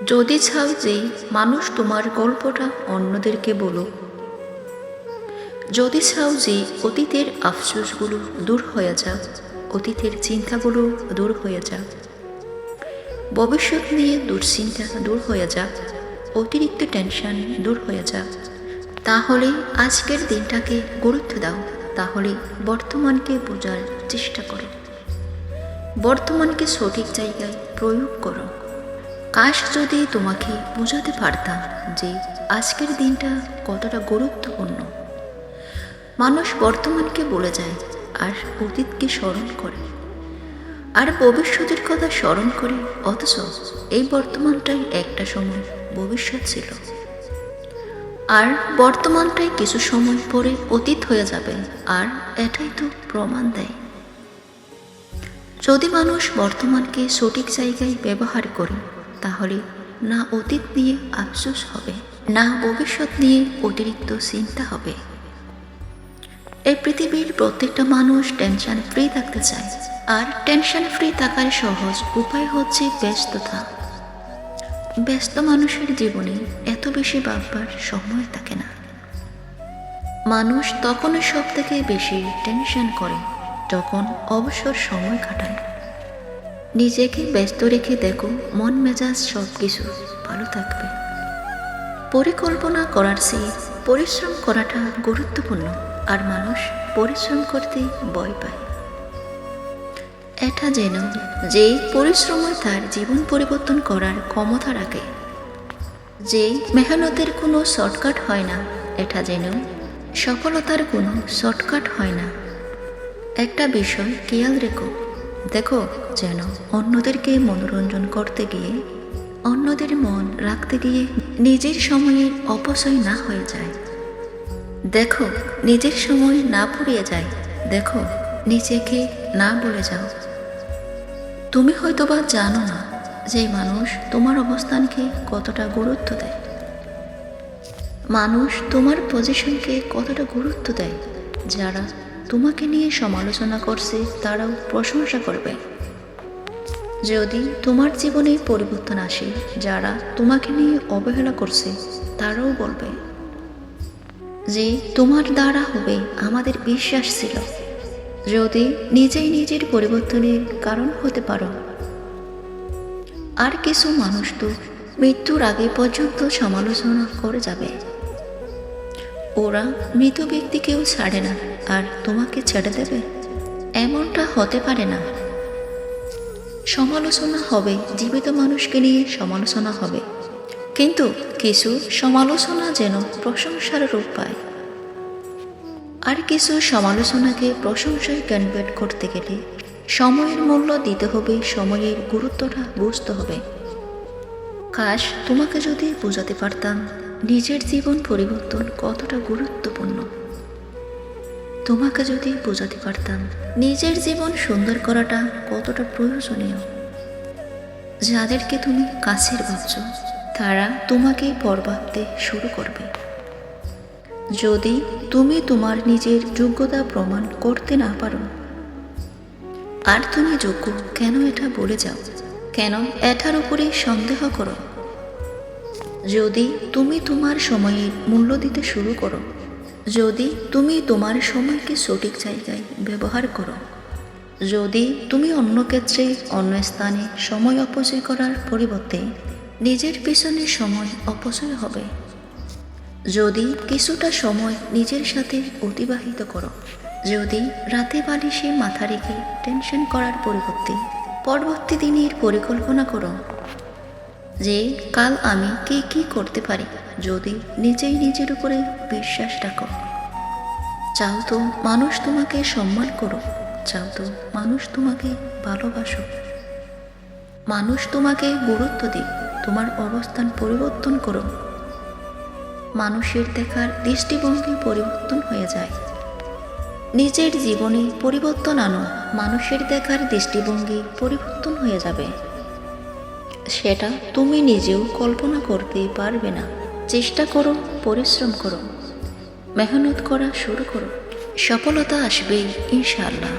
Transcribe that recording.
যদি চাও যে মানুষ তোমার গল্পটা অন্যদেরকে বলো, যদি চাও যে অতীতের আফসোসগুলো দূর হয়ে যাক, অতীতের চিন্তাগুলো দূর হয়ে যাক, ভবিষ্যৎ নিয়ে দুশ্চিন্তা দূর হয়ে যাক, অতিরিক্ত টেনশন দূর হয়ে যাক, তাহলে আজকের দিনটাকে গুরুত্ব দাও। তাহলে বর্তমানকে বোঝার চেষ্টা করো, বর্তমানকে সঠিক জায়গায় প্রয়োগ করো। কাশ যদি তোমাকে বোঝাতে পারতাম যে আজকের দিনটা কতটা গুরুত্বপূর্ণ। মানুষ বর্তমানকে বলে যায় আর অতীতকে স্মরণ করে আর ভবিষ্যতের কথা স্মরণ করে, অথচ এই বর্তমানটাই একটা সময় ভবিষ্যৎ ছিল, আর বর্তমানটাই কিছু সময় পরে অতীত হয়ে যাবে। আর এটাই তো প্রমাণ দেয়, যদি মানুষ বর্তমানকে সঠিক জায়গায় ব্যবহার করে, তাহলে না অতীত নিয়ে আফসোস হবে, না ভবিষ্যৎ নিয়ে অতিরিক্ত চিন্তা হবে। এই পৃথিবীর প্রত্যেকটা মানুষ টেনশন ফ্রি থাকতে চায়, আর টেনশন ফ্রি থাকার সহজ উপায় হচ্ছে ব্যস্ততা। ব্যস্ত মানুষের জীবনে এত বেশি ভাববার সময় থাকে না। মানুষ তখনই সব থেকে বেশি টেনশন করে যখন অবসর সময় কাটায়। নিজেকে ব্যস্ত রেখে দেখো, মন মেজাজ সব কিছু ভালো থাকবে। পরিকল্পনা করার চেয়ে পরিশ্রম করাটা গুরুত্বপূর্ণ, আর মানুষ পরিশ্রম করতে ভয় পায়। এটা যেন যে পরিশ্রমই তার জীবন পরিবর্তন করার ক্ষমতা রাখে, যে মেহনতের কোনো শর্টকাট হয় না, এটা যেন সফলতার কোনো শর্টকাট হয় না। একটা বিষয় খেয়াল দেখো যেন অন্যদেরকে মনোরঞ্জন করতে গিয়ে, অন্যদের মন রাখতে গিয়ে নিজের সময়ের অপচয় না হয়ে যায়। দেখো নিজের সময় না ফুরিয়ে যায়। দেখো নিজেকে না বলে যাও। তুমি হয়তোবা জানো না যে মানুষ তোমার অবস্থানকে কতটা গুরুত্ব দেয়, মানুষ তোমার পজিশনকে কতটা গুরুত্ব দেয়। যারা তোমাকে নিয়ে সমালোচনা করছে তারাও প্রশংসা করবে। যদি তোমার জীবনে পরিবর্তন আসে, যারা তোমাকে নিয়ে অবহেলা করছে তারাও বলবে যে তোমার দ্বারা হবে, আমাদের বিশ্বাস ছিল। যদি নিজেই নিজের পরিবর্তনের কারণ হতে পারো। আর কিছু মানুষ তো মৃত্যুর আগে পর্যন্ত সমালোচনা করে যাবে। ওরা মৃত ব্যক্তিকেও ছাড়ে না, আর তোমাকে ছেড়ে দেবে? এমনটা হতে পারে না। সমালোচনা হবে, জীবিত মানুষকে নিয়ে সমালোচনা হবে, কিন্তু কিছু সমালোচনা যেন প্রশংসার রূপ পায়। আর কিছু সমালোচনাকে প্রশংসায় কনভার্ট করতে গেলে সময়ের মূল্য দিতে হবে, সময়ের গুরুত্বটা বুঝতে হবে। কাশ তোমাকে যদি বোঝাতে পারতাম নিজের জীবন পরিবর্তন কতটা গুরুত্বপূর্ণ। তোমাকে যদি বোঝাতে পারতাম নিজের জীবন সুন্দর করাটা কতটা প্রয়োজনীয়। যাদেরকে তুমি কাছের ভাবছ তারা তোমাকে পর ভাবতে শুরু করবে। যদি তুমি তোমার নিজের যোগ্যতা প্রমাণ করতে না পারো, আর তুমি যোগ্য কেন এটা বলে যাও, কেন এটার উপরে সন্দেহ করো? যদি তুমি তোমার সময়ের মূল্য দিতে শুরু করো, যদি তুমি তোমার সময়কে সঠিক জায়গায় ব্যবহার করো, যদি তুমি অন্য ক্ষেত্রে অন্য স্থানে সময় অপচয় করার পরিবর্তে নিজের পিছনে সময় অপচয় হবে, যদি কিছুটা সময় নিজের সাথে অতিবাহিত করো, যদি রাতে বালিশে মাথা রেখে টেনশন করার পরিবর্তে পরবর্তী দিনের পরিকল্পনা করো যে কাল আমি কি করতে পারি, যদি নিজেই নিজের উপরে বিশ্বাস রাখো। চাও তো মানুষ তোমাকে সম্মান করো, চাও তো মানুষ তোমাকে ভালোবাসো, মানুষ তোমাকে গুরুত্ব দিক, তোমার অবস্থান পরিবর্তন করো। মানুষের দেখার দৃষ্টিভঙ্গি পরিবর্তন হয়ে যায়। নিজের জীবনে পরিবর্তন আনো, মানুষের দেখার দৃষ্টিভঙ্গি পরিবর্তন হয়ে যাবে। সেটা তুমি নিজেও কল্পনা করতে পারবে না। চেষ্টা করো, পরিশ্রম করো, মেহনত করা শুরু করো, সফলতা আসবে ইনশাআল্লাহ।